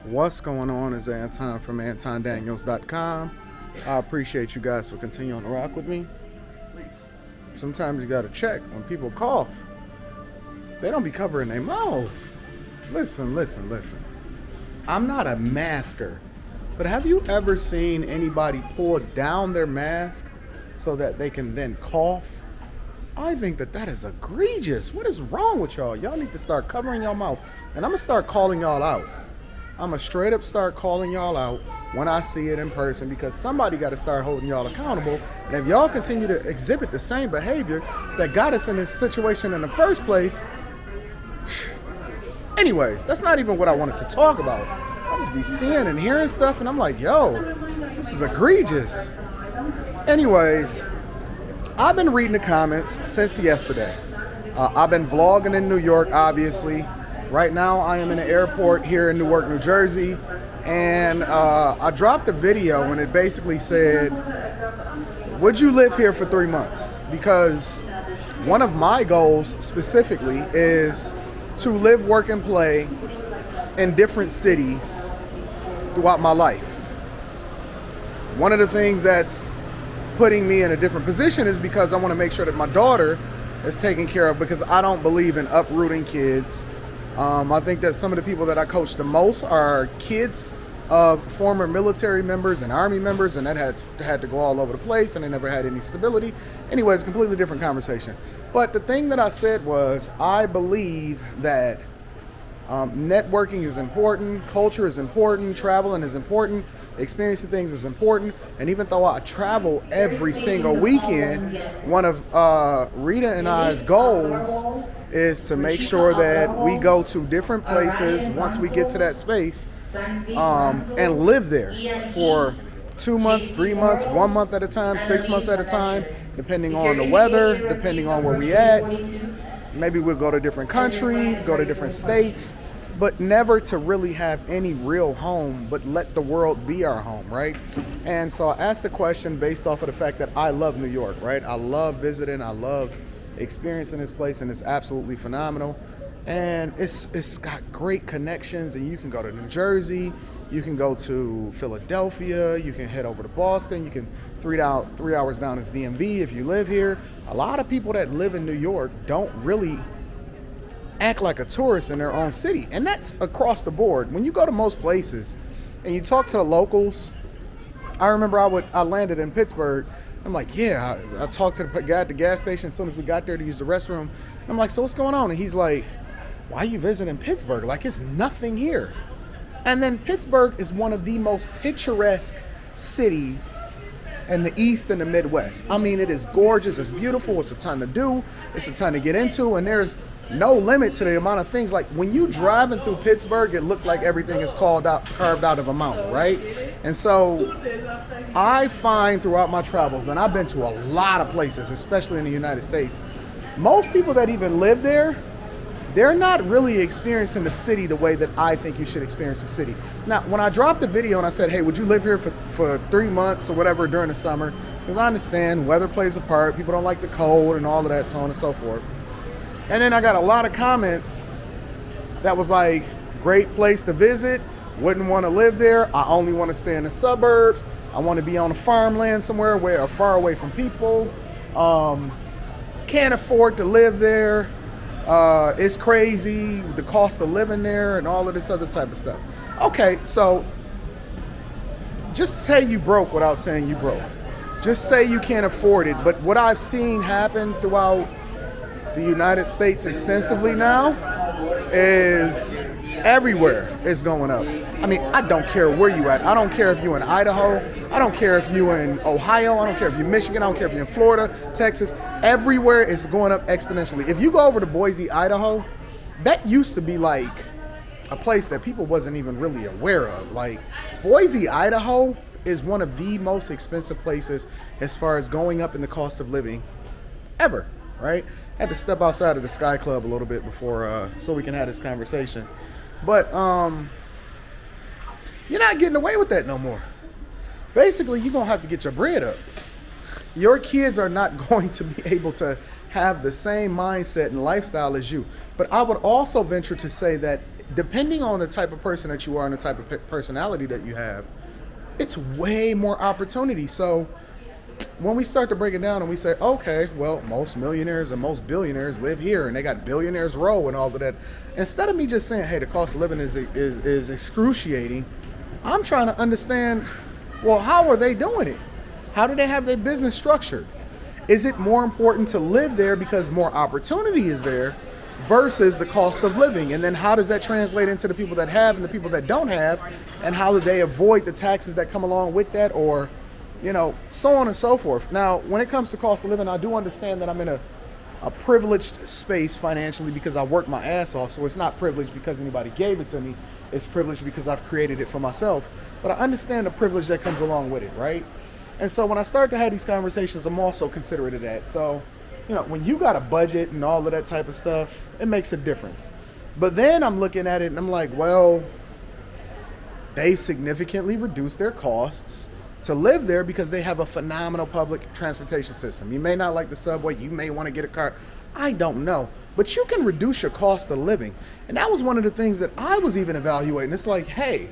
What's going on is Anton from AntonDaniels.com. I appreciate you guys for continuing to rock with me. Sometimes you gotta check when people cough. They don't be covering their mouth. Listen. I'm not a masker, but have you ever seen anybody pull down their mask so that they can then cough? I think that is egregious. What is wrong with y'all? Y'all need to start covering your mouth. And I'm gonna start calling y'all out. I'm gonna straight up start calling y'all out when I see it in person, because somebody got to start holding y'all accountable. And if y'all continue to exhibit the same behavior that got us in this situation in the first place, anyways, that's not even what I wanted to talk about. I just be seeing and hearing stuff, and I'm like, yo, this is egregious. Anyways, I've been reading the comments since yesterday. I've been vlogging in New York, obviously. Right now, I am in the airport here in Newark, New Jersey, and I dropped a video, and it basically said, would you live here for 3 months? Because one of my goals specifically is to live, work, and play in different cities throughout my life. One of the things that's putting me in a different position is because I want to make sure that my daughter is taken care of, because I don't believe in uprooting kids. I think that some of the people that I coach the most are kids of former military members and Army members, and that had to go all over the place, and they never had any stability. Anyways, completely different conversation. But the thing that I said was, I believe that networking is important, culture is important, traveling is important, experiencing things is important. And even though I travel every single weekend, one of Rita and I's goals is to make sure that we go to different places once we get to that space, and live there for 2 months, 3 months, 1 month at a time, 6 months at a time, depending on the weather, depending on where we at. Maybe we'll go to different countries, go to different states, but never to really have any real home, but let the world be our home, right? And so I asked the question based off of the fact that I love New York, right? I love visiting, I love experiencing this place, and it's absolutely phenomenal. And it's got great connections, and you can go to New Jersey, you can go to Philadelphia, you can head over to Boston, you can 3 hours down is DMV if you live here. A lot of people that live in New York don't really act like a tourist in their own city, and that's across the board. When you go to most places and you talk to the locals, I remember I landed in Pittsburgh. I'm like, yeah, I talked to the guy at the gas station as soon as we got there to use the restroom. I'm like, so what's going on? And he's like, why are you visiting Pittsburgh? Like, it's nothing here. And then Pittsburgh is one of the most picturesque cities in the East and the Midwest. I mean, it is gorgeous, it's beautiful, it's a ton to do, it's a ton to get into, and there's no limit to the amount of things. Like, when you driving through Pittsburgh, it looked like everything is carved out of a mountain, right? And so I find throughout my travels, and I've been to a lot of places, especially in the United States, most people that even live there, they're not really experiencing the city the way that I think you should experience the city. Now, when I dropped the video and I said, hey, would you live here for 3 months or whatever during the summer? Because I understand weather plays a part, people don't like the cold and all of that, so on and so forth. And then I got a lot of comments that was like, great place to visit, wouldn't want to live there, I only want to stay in the suburbs, I want to be on a farmland somewhere where far away from people, can't afford to live there, it's crazy, the cost of living there and all of this other type of stuff. Okay, so just say you broke without saying you broke. Just say you can't afford it. But what I've seen happen throughout the United States extensively now is everywhere is going up. I mean, I don't care where you at. I don't care if you're in Idaho. I don't care if you're in Ohio. I don't care if you're in Michigan. I don't care if you're in Florida, Texas. Everywhere is going up exponentially. If you go over to Boise, Idaho, that used to be like a place that people wasn't even really aware of. Like, Boise, Idaho is one of the most expensive places as far as going up in the cost of living ever, right? I had to step outside of the Sky Club a little bit before, so we can have this conversation. But you're not getting away with that no more. Basically, you're going to have to get your bread up. Your kids are not going to be able to have the same mindset and lifestyle as you. But I would also venture to say that depending on the type of person that you are and the type of personality that you have, it's way more opportunity. So when we start to break it down and we say, okay, well, most millionaires and most billionaires live here and they got billionaires row and all of that, instead of me just saying, hey, the cost of living is excruciating, I'm trying to understand, well, how are they doing it? How do they have their business structured? Is it more important to live there because more opportunity is there versus the cost of living? And then how does that translate into the people that have and the people that don't have? And how do they avoid the taxes that come along with that, or, you know, so on and so forth. Now, when it comes to cost of living, I do understand that I'm in a privileged space financially because I work my ass off. So it's not privileged because anybody gave it to me. It's privileged because I've created it for myself. But I understand the privilege that comes along with it, right? And so when I start to have these conversations, I'm also considerate of that. So, you know, when you got a budget and all of that type of stuff, it makes a difference. But then I'm looking at it and I'm like, well, they significantly reduced their costs to live there because they have a phenomenal public transportation system. You may not like the subway, you may want to get a car, I don't know. But you can reduce your cost of living. And that was one of the things that I was even evaluating. It's like, hey,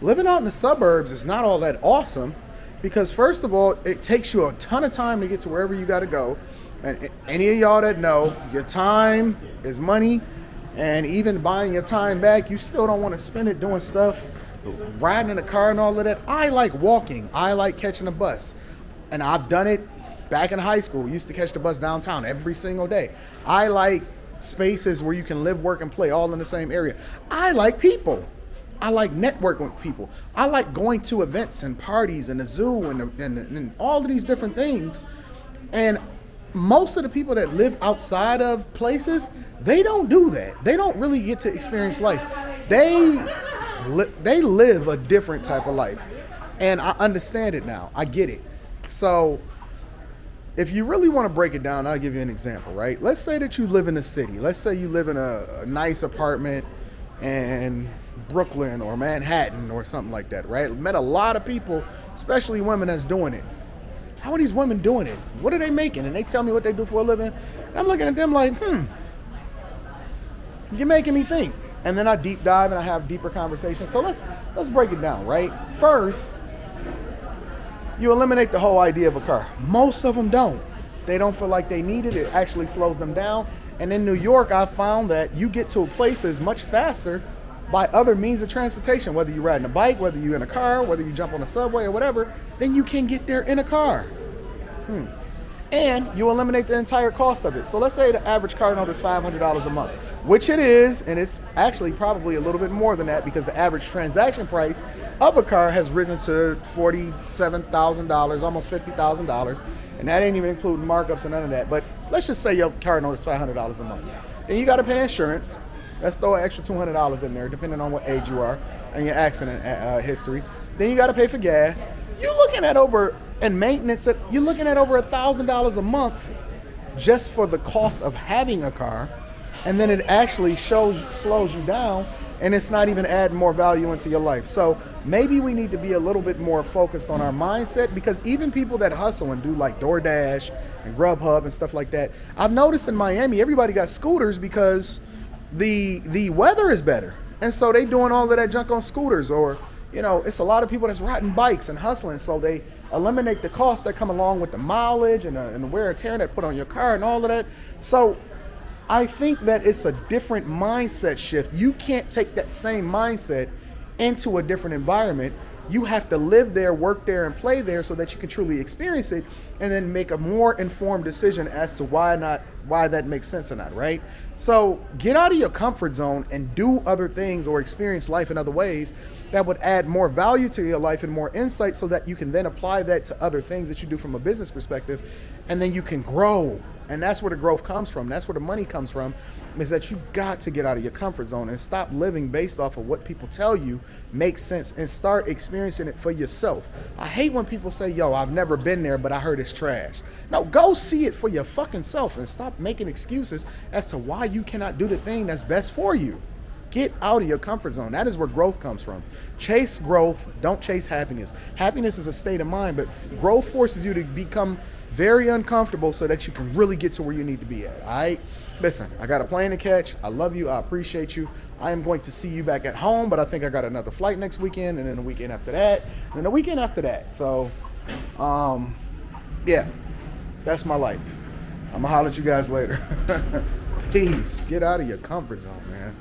living out in the suburbs is not all that awesome because first of all, it takes you a ton of time to get to wherever you got to go. And any of y'all that know, your time is money, and even buying your time back, you still don't want to spend it doing stuff, riding in a car and all of that. I like walking. I like catching a bus. And I've done it back in high school. We used to catch the bus downtown every single day. I like spaces where you can live, work, and play all in the same area. I like people. I like networking with people. I like going to events and parties and the zoo and all of these different things. And most of the people that live outside of places, they don't do that. They don't really get to experience life. They live a different type of life. And I understand it now. I get it. So if you really want to break it down, I'll give you an example, right? Let's say that you live in a city. Let's say you live in a nice apartment in Brooklyn or Manhattan or something like that, right? Met a lot of people, especially women, that's doing it. How are these women doing it? What are they making? And they tell me what they do for a living. And I'm looking at them like, you're making me think. And then I deep dive and I have deeper conversations. So let's break it down, right? First, you eliminate the whole idea of a car. Most of them don't. They don't feel like they need it. It actually slows them down. And in New York, I found that you get to places much faster by other means of transportation, whether you're riding a bike, whether you're in a car, whether you jump on a subway or whatever, then you can get there in a car. And you eliminate the entire cost of it. So let's say the average car note is $500 a month, which it is, and it's actually probably a little bit more than that because the average transaction price of a car has risen to $47,000, almost $50,000, and that ain't even including markups and none of that. But let's just say your car note is $500 a month. Then you got to pay insurance. Let's throw an extra $200 in there, depending on what age you are and your accident history. Then you got to pay for gas. You're looking at and maintenance. You're looking at over $1,000 a month just for the cost of having a car, and then it actually slows you down, and it's not even adding more value into your life. So maybe we need to be a little bit more focused on our mindset, because even people that hustle and do like DoorDash and Grubhub and stuff like that, I've noticed in Miami, everybody got scooters because the weather is better, and so they doing all of that junk on scooters. Or, you know, it's a lot of people that's riding bikes and hustling, so they eliminate the costs that come along with the mileage and the wear and tear that put on your car and all of that. So I think that it's a different mindset shift. You can't take that same mindset into a different environment. You have to live there, work there, and play there so that you can truly experience it, and then make a more informed decision as to why that makes sense or not, right? So get out of your comfort zone and do other things or experience life in other ways that would add more value to your life and more insight, so that you can then apply that to other things that you do from a business perspective, and then you can grow. And that's where the growth comes from. That's where the money comes from, is that you got to get out of your comfort zone and stop living based off of what people tell you makes sense, and start experiencing it for yourself. I hate when people say, yo, I've never been there, but I heard it's trash. No, go see it for your fucking self and stop making excuses as to why you cannot do the thing that's best for you. Get out of your comfort zone. That is where growth comes from. Chase growth. Don't chase happiness. Happiness is a state of mind, but growth forces you to become very uncomfortable so that you can really get to where you need to be at. All right? Listen, I got a plane to catch. I love you. I appreciate you. I am going to see you back at home, but I think I got another flight next weekend, and then the weekend after that, and then the weekend after that. So, yeah, that's my life. I'm going to holler at you guys later. Peace. Get out of your comfort zone, man.